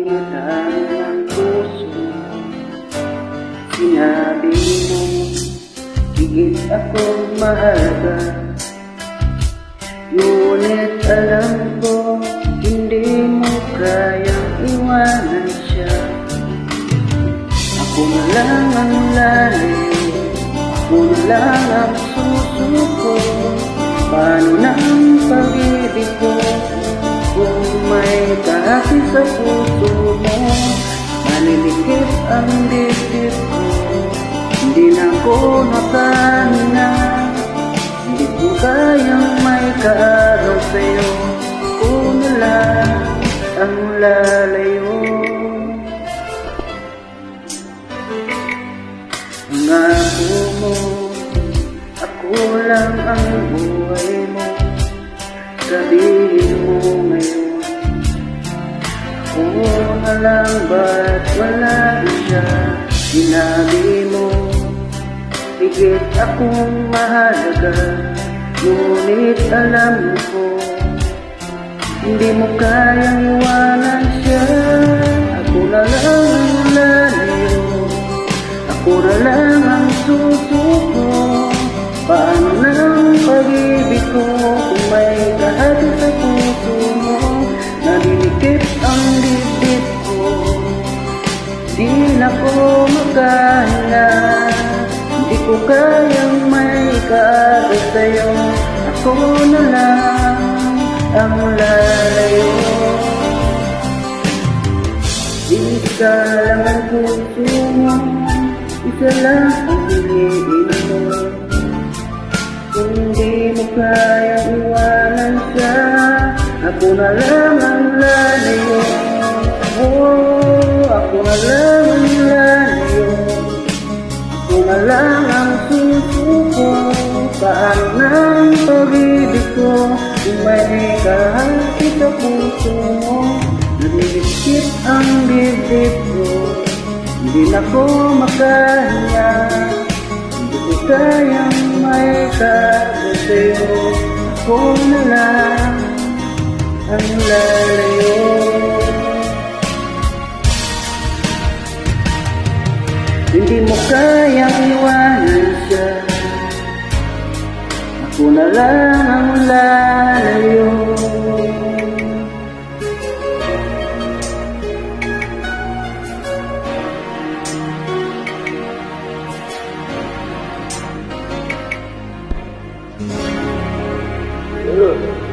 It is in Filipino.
Pinagdaan ng puso, sinabi mo higit akong mahalaga. Ngunit alam ko hindi mo kayang iwanan siya. Ako na lang ang lalim, ako na lang ang susuko. Paano ng pag-ibig ko kung may kahati sa puso mo? Malilikip ang dibdib ko, hindi na ako nakahinga. Hindi ko kayang may kaaraw sa'yo, ako na lang ang lalayo. Pangako mo, ako lang ang buhay mo. Sabihin mo ngayon, ako na lang ba't wala siya? Sinabi mo, higit akong mahalaga. Ngunit alam ko, hindi mo kayang iwanan siya. Ako na lang ang lalayo, ako na lang ang susuko. Paano ng pag-ibig ko kung may kahati sa puso mo? Nalilikip ang dibdib ko, di na ko makahinga. Hindi ko kayang may kaagad sa'yo, ako na lang ang lalayo. Isa lang ang puso mo, isa lang ang piliin mo. Hindi mo kayang iwanan siya, ako na lang ang lalayo. Oh, ako na lang ang lalayo, ako na lang ang susuko. Paano ng pag-ibig ko kung may kahati sa puso mo? Nalilikip ang dibdib ko, hindi na ko makahinga. Hindi ko kayang may kaagad sa'yo, ako na lang ang lalayo. Hindi mo kayang iwanan siya, ako na lang ang lalayo. Hello.